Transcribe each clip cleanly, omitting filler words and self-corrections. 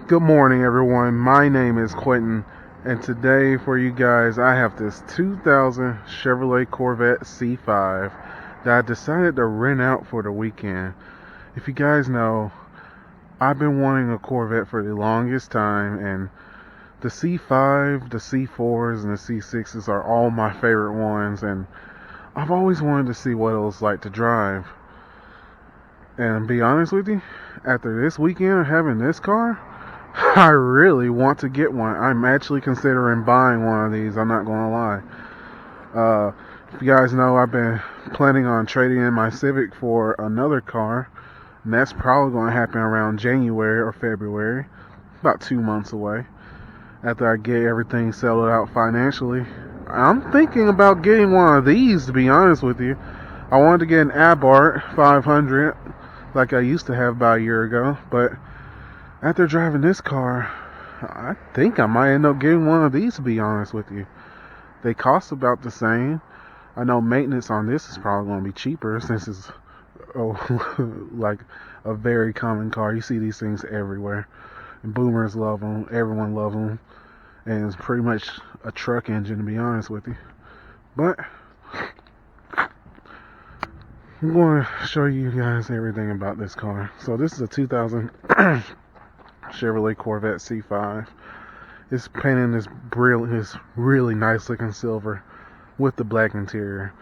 Good morning, everyone. My name is Quentin, and today for you guys, I have this 2000 Chevrolet Corvette C5 that I decided to rent out for the weekend. If you guys know, I've been wanting a Corvette for the longest time, and the C5, the C4s, and the C6s are all my favorite ones, and I've always wanted to see what it was like to drive. And to be honest with you, after this weekend of having this car, I really want to get one. I'm actually considering buying one of these, I'm not going to lie. If you guys know, I've been planning on trading in my Civic for another car, and that's probably going to happen around January or February, about 2 months away, after I get everything settled out financially. I'm thinking about getting one of these, to be honest with you. I wanted to get an Abarth 500 like I used to have about a year ago, but after driving this car, I think I might end up getting one of these, to be honest with you. They cost about the same. I know maintenance on this is probably going to be cheaper since it's like a very common car. You see these things everywhere. And boomers love them. Everyone loves them. And it's pretty much a truck engine, to be honest with you. But I'm going to show you guys everything about this car. So this is a 2000 Chevrolet Corvette C5. It's painted in this really nice looking silver with the black interior.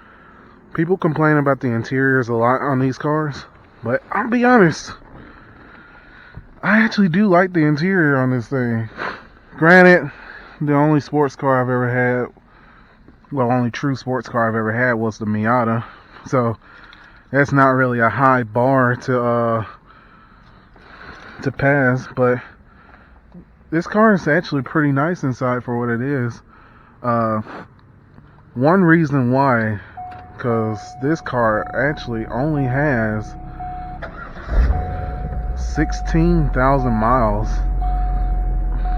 People complain about the interiors a lot on these cars, but I'll be honest, I actually do like the interior on this thing. Granted, the only sports car I've ever had, well, only true sports car I've ever had was the Miata, so that's not really a high bar to pass, but this car is actually pretty nice inside for what it is. One reason why, because this car actually only has 16,000 miles.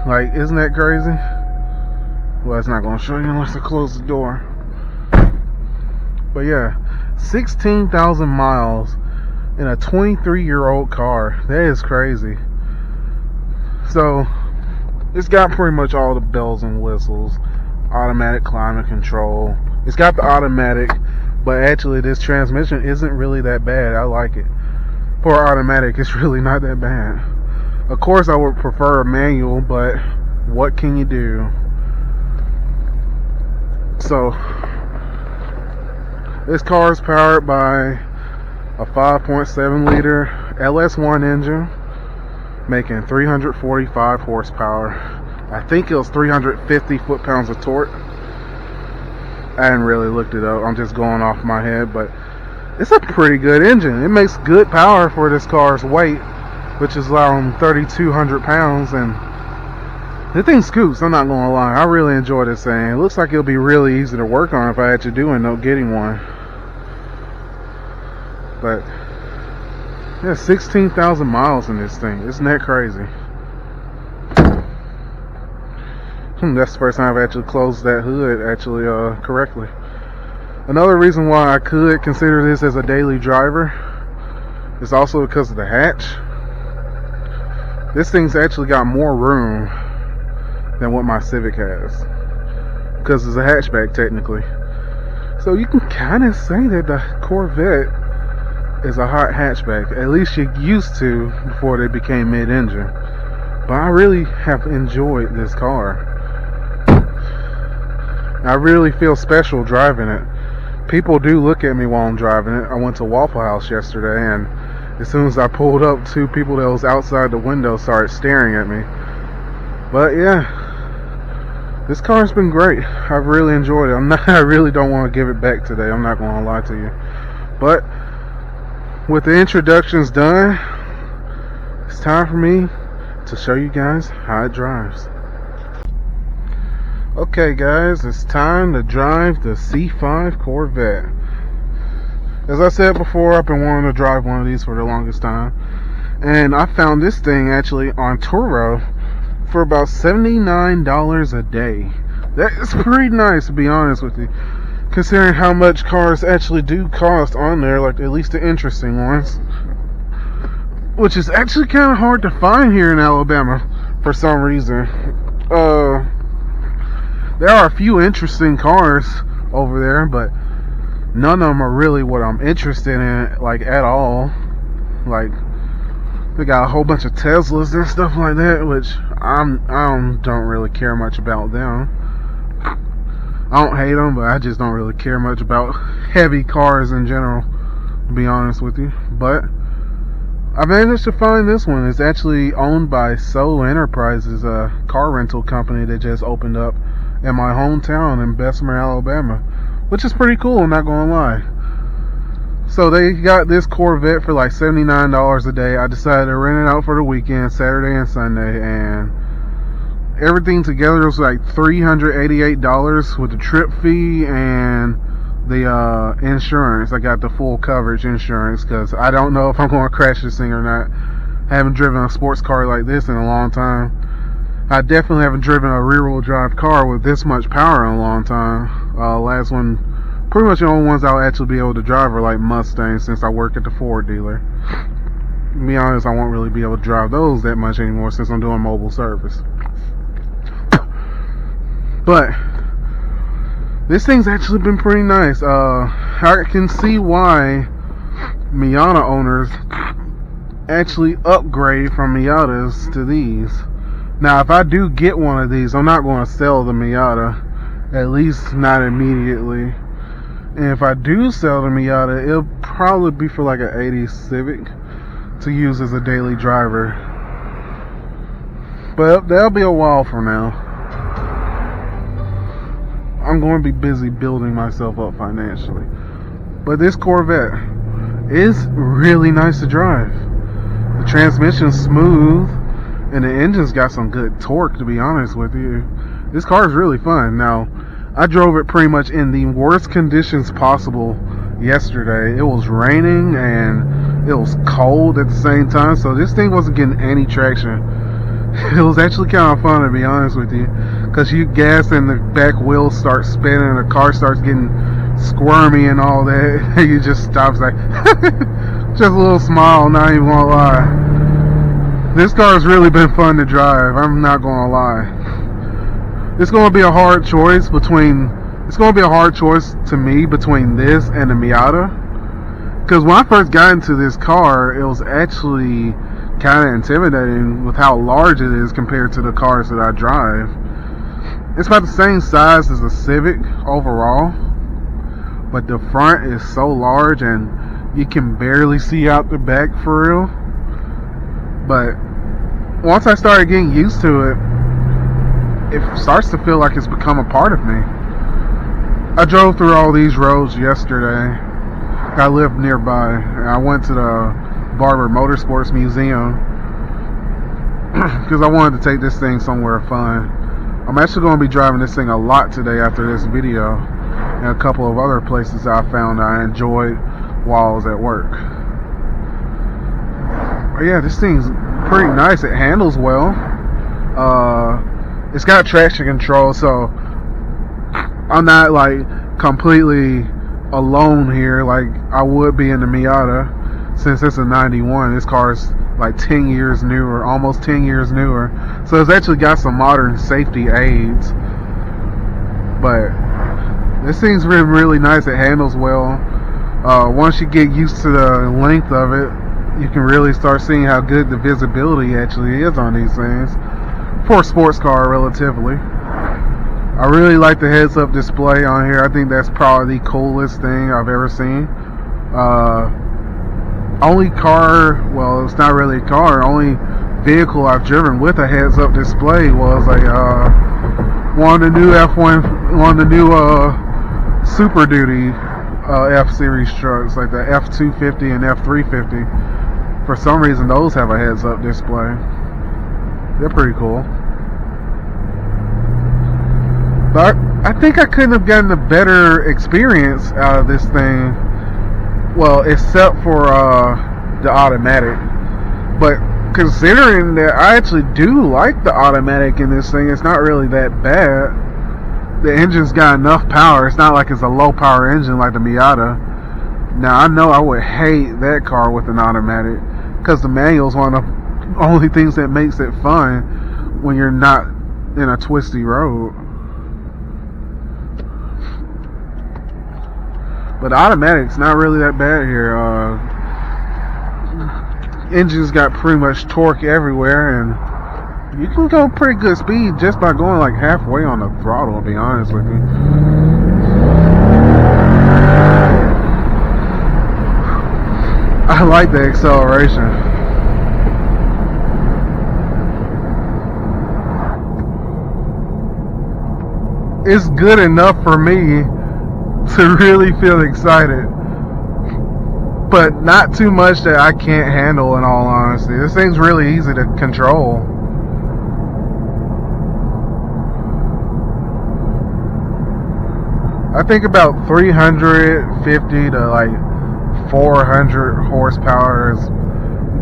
Like, isn't that crazy? Well, it's not going to show you unless I close the door. But yeah, 16,000 miles in a 23-year-old car. That is crazy. So it's got pretty much all the bells and whistles. Automatic climate control. It's got the automatic, but actually this transmission isn't really that bad. I like it. For automatic, it's really not that bad. Of course I would prefer a manual, but what can you do? So this car is powered by a 5.7 liter LS1 engine, making 345 horsepower. I think it was 350 foot-pounds of torque. I hadn't really looked it up. I'm just going off my head, but it's a pretty good engine. It makes good power for this car's weight, which is around 3,200 pounds, and the thing scoots, I'm not going to lie. I really enjoy this thing. It looks like it'll be really easy to work on if I actually do end up getting one. But yeah, 16,000 miles in this thing. Isn't that crazy? That's the first time I've actually closed that hood correctly. Another reason why I could consider this as a daily driver is also because of the hatch. This thing's actually got more room than what my Civic has, because it's a hatchback technically. So you can kind of say that the Corvette is a hot hatchback. At least you used to before they became mid-engine. But I really have enjoyed this car. I really feel special driving it. People do look at me while I'm driving it. I went to Waffle House yesterday, and as soon as I pulled up, 2 people that was outside the window started staring at me. But yeah, this car's been great. I've really enjoyed it. I really don't want to give it back today. I'm not going to lie to you. But with the introductions done, it's time for me to show you guys how it drives. Okay guys, it's time to drive the C5 Corvette. As I said before, I've been wanting to drive one of these for the longest time, and I found this thing actually on Turo for about $79 a day. That is pretty nice, to be honest with you, considering how much cars actually do cost on there, like at least the interesting ones, which is actually kind of hard to find here in Alabama. for some reason. There are a few interesting cars over there, but none of them are really what I'm interested in, like, at all. Like, they got a whole bunch of Teslas and stuff like that, which I don't really care much about them. I don't hate them, but I just don't really care much about heavy cars in general, to be honest with you. But I managed to find this one. It's actually owned by Soul Enterprises, a car rental company that just opened up in my hometown in Bessemer, Alabama, which is pretty cool, I'm not gonna lie. So they got this Corvette for like $79 a day. I decided to rent it out for the weekend, Saturday and Sunday, and everything together was like $388 with the trip fee and the insurance. I got the full coverage insurance because I don't know if I'm going to crash this thing or not. I haven't driven a sports car like this in a long time. I definitely haven't driven a rear-wheel drive car with this much power in a long time. Last one, pretty much the only ones I'll actually be able to drive are like Mustangs, since I work at the Ford dealer. To be honest, I won't really be able to drive those that much anymore since I'm doing mobile service. But this thing's actually been pretty nice. I can see why Miata owners actually upgrade from Miatas to these. Now, if I do get one of these, I'm not going to sell the Miata, at least not immediately. And if I do sell the Miata, it'll probably be for like an 80s Civic to use as a daily driver. But that'll be a while from now. I'm going to be busy building myself up financially. But this Corvette is really nice to drive. The transmission's smooth, and the engine's got some good torque, to be honest with you. This car is really fun. Now, I drove it pretty much in the worst conditions possible yesterday. It was raining and it was cold at the same time, so this thing wasn't getting any traction. It was actually kind of fun, to be honest with you, because you gas and the back wheels start spinning and the car starts getting squirmy and all that, and you just stop, like just a little smile, not even gonna lie. This car has really been fun to drive, I'm not gonna lie. It's gonna be a hard choice to me between this and the Miata, because when I first got into this car, it was actually kind of intimidating with how large it is compared to the cars that I drive. It's about the same size as a Civic overall, but the front is so large and you can barely see out the back for real. But once I started getting used to it, it starts to feel like it's become a part of me. I drove through all these roads yesterday. I live nearby. I went to the Barber Motorsports Museum because I wanted to take this thing somewhere fun. I'm actually going to be driving this thing a lot today after this video, and a couple of other places I found I enjoyed while I was at work. But yeah, this thing's pretty nice. It handles well. It's got traction control, so I'm not like completely alone here like I would be in the Miata. Since it's a 91, this car is like 10 years newer, almost 10 years newer. So it's actually got some modern safety aids. But this thing's been really nice. It handles well. Once you get used to the length of it, you can really start seeing how good the visibility actually is on these things. For a sports car, relatively. I really like the heads-up display on here. I think that's probably the coolest thing I've ever seen. Only car, well, it's not really a car, only vehicle I've driven with a heads-up display was one of the new Super Duty F-Series trucks, like the F-250 and F-350. For some reason, those have a heads-up display. They're pretty cool. But I think I couldn't have gotten a better experience out of this thing. Well, except for the automatic. But considering that I actually do like the automatic in this thing, it's not really that bad. The engine's got enough power. It's not like it's a low power engine like the Miata. Now, I know I would hate that car with an automatic, because the manual's one of the only things that makes it fun. when you're not in a twisty road. But automatic's not really that bad here. Engine's got pretty much torque everywhere, and you can go pretty good speed just by going like halfway on the throttle, to be honest with you. I like the acceleration. It's good enough for me to really feel excited, but not too much that I can't handle, in all honesty. This thing's really easy to control. I think about 350 to like 400 horsepower is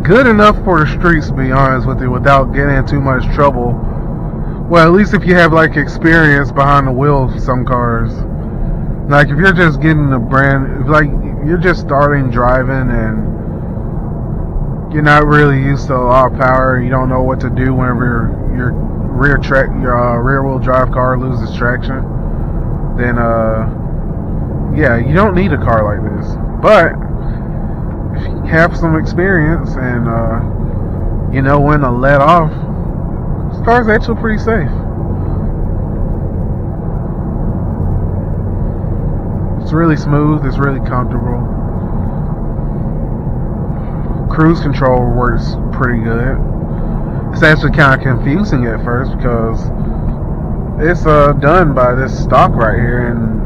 good enough for the streets, to be honest with you, without getting in too much trouble. Well, at least if you have like experience behind the wheel of some cars. Like if you're just getting like you're just starting driving and you're not really used to a lot of power, you don't know what to do whenever your rear wheel drive car loses traction, then yeah, you don't need a car like this. But if you have some experience and you know when to let off, this car's actually pretty safe. It's really smooth, it's really comfortable. Cruise control works pretty good. It's actually kind of confusing at first because it's done by this stock right here, and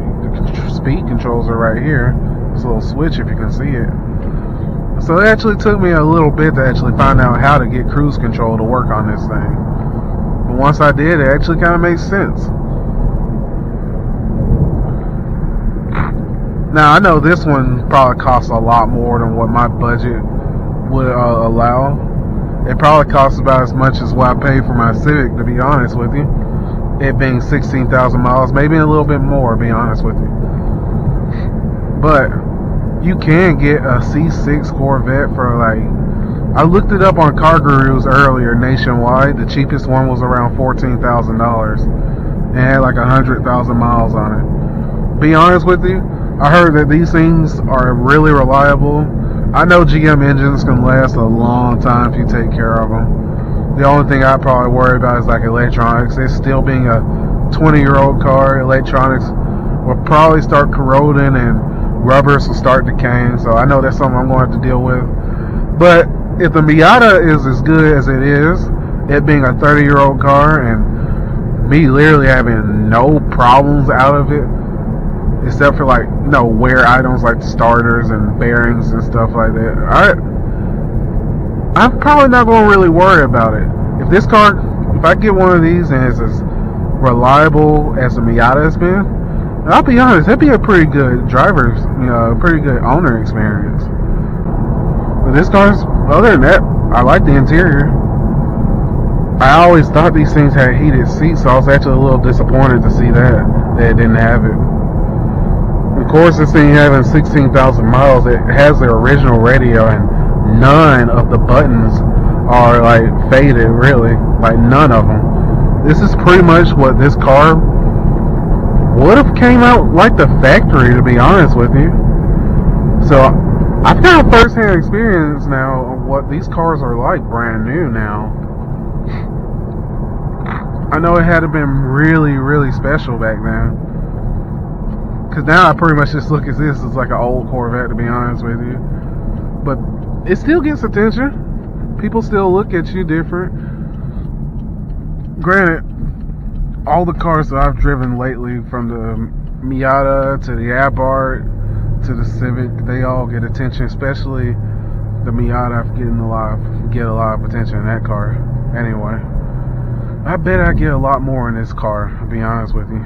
the speed controls are right here. This little switch, if you can see it. So it actually took me a little bit to actually find out how to get cruise control to work on this thing. But once I did, it actually kind of makes sense. Now, I know this one probably costs a lot more than what my budget would allow. It probably costs about as much as what I paid for my Civic, to be honest with you. It being 16,000 miles, maybe a little bit more, to be honest with you. But you can get a C6 Corvette for like, I looked it up on Car Gurus earlier nationwide. The cheapest one was around $14,000 and had like 100,000 miles on it. Be honest with you, I heard that these things are really reliable. I know GM engines can last a long time if you take care of them. The only thing I probably worry about is like electronics. It's still being a 20-year-old car. Electronics will probably start corroding and rubbers will start decaying. So I know that's something I'm going to have to deal with. But if the Miata is as good as it is, it being a 30-year-old car and me literally having no problems out of it, except for like wear items like starters and bearings and stuff like that, I'm probably not going to really worry about it. If I get one of these and it's as reliable as the Miata has been, I'll be honest, that'd be a pretty good driver's, pretty good owner experience. But this car's, other than that, I like the interior. I always thought these things had heated seats, so I was actually a little disappointed to see that it didn't have it. Of course, this thing having 16,000 miles, it has the original radio, and none of the buttons are like faded, really. Like none of them. This is pretty much what this car would have came out like the factory, to be honest with you. So I've got a first-hand experience now of what these cars are like brand new now. I know it had to been really, really special back then. Because now I pretty much just look at this as like an old Corvette, to be honest with you. But it still gets attention. People still look at you different. Granted, all the cars that I've driven lately, from the Miata to the Abarth to the Civic, they all get attention. Especially the Miata, get a lot of attention in that car. Anyway, I bet I get a lot more in this car, to be honest with you.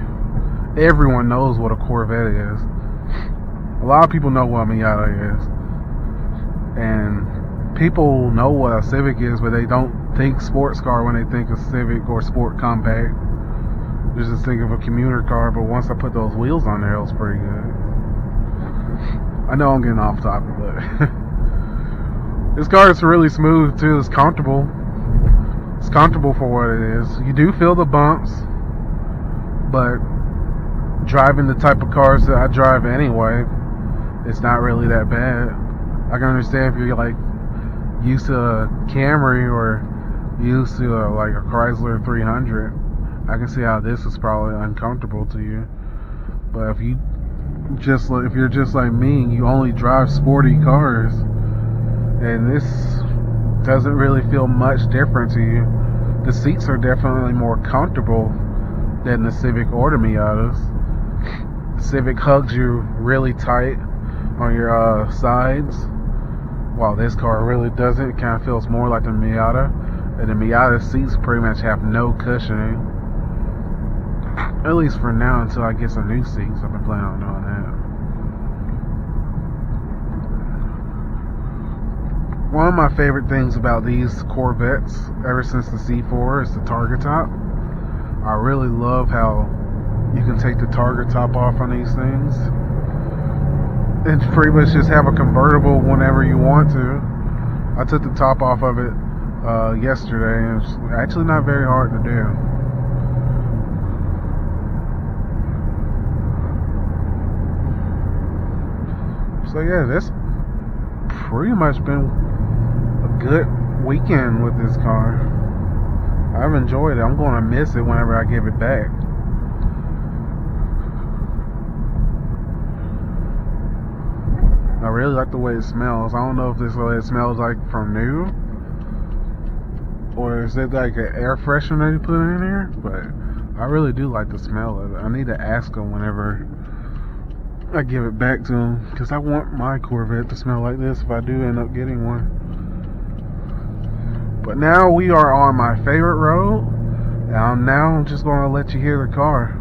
Everyone knows what a Corvette is. A lot of people know what a Miata is. And people know what a Civic is, but they don't think sports car when they think of Civic or sport compact. They just think of a commuter car, but once I put those wheels on there, it was pretty good. I know I'm getting off topic, but this car is really smooth too. It's comfortable. It's comfortable for what it is. You do feel the bumps, but driving the type of cars that I drive anyway, it's not really that bad. I can understand if you're like used to a Camry or used to like a Chrysler 300. I can see how this is probably uncomfortable to you. But if you're just like me, you only drive sporty cars, and this doesn't really feel much different to you. The seats are definitely more comfortable than the Civic or the Miatas. The Civic hugs you really tight on your sides, while this car really doesn't. It kind of feels more like the Miata, and the Miata seats pretty much have no cushioning. At least for now, until I get some new seats. I've been planning on doing that. One of my favorite things about these Corvettes, ever since the C4, is the target top. I really love how you can take the target top off on these things and pretty much just have a convertible whenever you want to. I took the top off of it yesterday, and it's actually not very hard to do. So yeah, that's pretty much been a good weekend with this car. I've enjoyed it. I'm going to miss it whenever I give it back. I really like the way it smells. I don't know if this is what it smells like from new, or is it like an air freshener you put in here? But I really do like the smell of it. I need to ask them whenever I give it back to him, because I want my Corvette to smell like this if I do end up getting one. But now we are on my favorite road, and I'm just going to let you hear the car.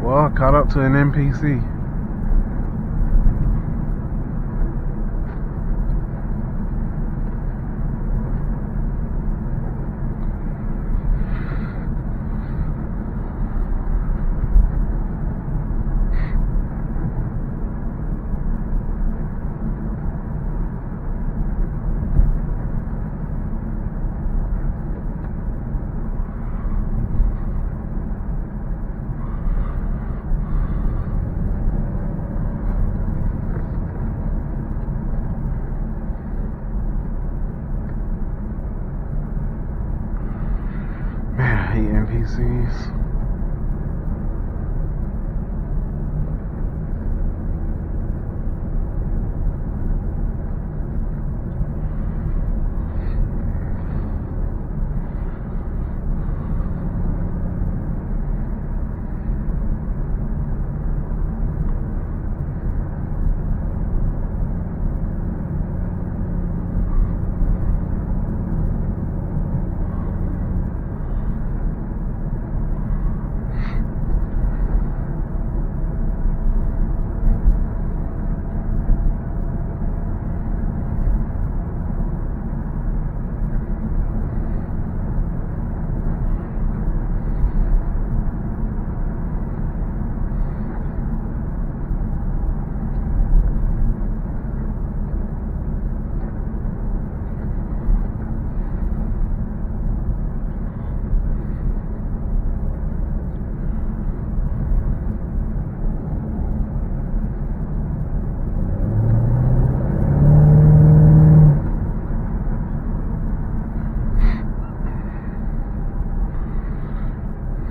Well, I caught up to an NPC. I hate NPCs.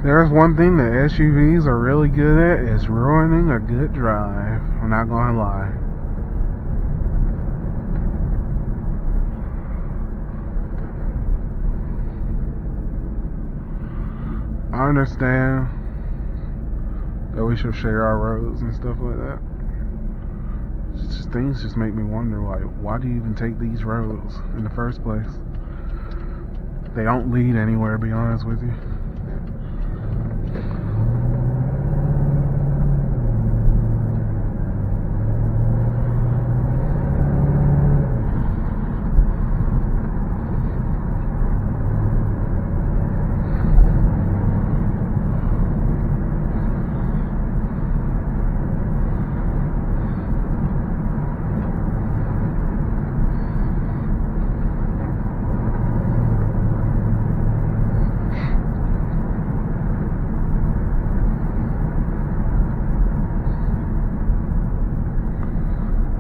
There's one thing that SUVs are really good at is ruining a good drive. I'm not gonna lie. I understand that we should share our roads and stuff like that. Things just make me wonder, like, why do you even take these roads in the first place? They don't lead anywhere, to be honest with you.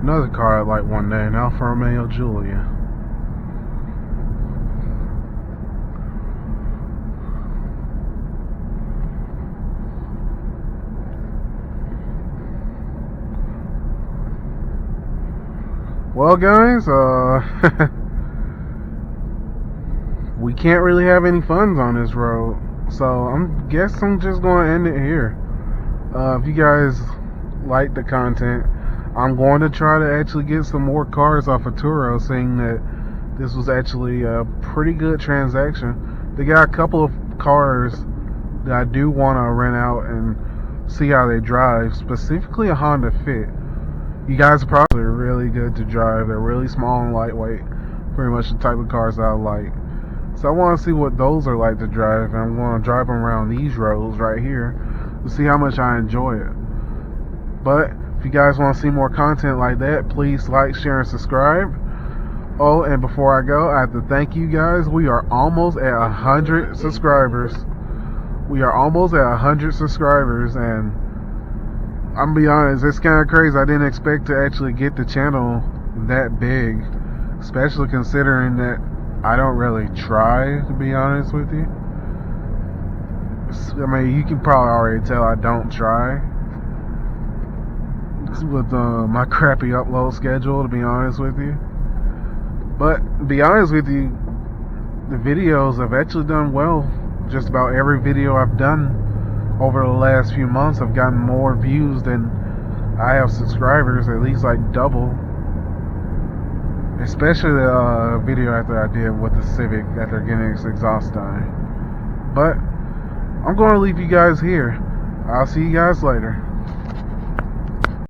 Another car I like one day, an Alfa Romeo Giulia. Well, guys, we can't really have any funds on this road, so I'm just going to end it here. If you guys like the content, I'm going to try to actually get some more cars off of Turo, seeing that this was actually a pretty good transaction. They got a couple of cars that I do want to rent out and see how they drive, specifically a Honda Fit. You guys are probably really good to drive. They're really small and lightweight, pretty much the type of cars that I like. So I want to see what those are like to drive, and I'm going to drive them around these roads right here to see how much I enjoy it. But if you guys want to see more content like that, please like, share, and subscribe. Oh, and before I go, I have to thank you guys. We are almost at 100 subscribers. We are almost at 100 subscribers, and I'm gonna be honest, it's kind of crazy. I didn't expect to actually get the channel that big, especially considering that I don't really try, to be honest with you. I mean, you can probably already tell I don't try with my crappy upload schedule, to be honest with you. But to be honest with you, the videos have actually done well. Just about every video I've done over the last few months have gotten more views than I have subscribers, at least like double. Especially the video after I did with the Civic after getting its exhaust done. But I'm going to leave you guys here. I'll see you guys later.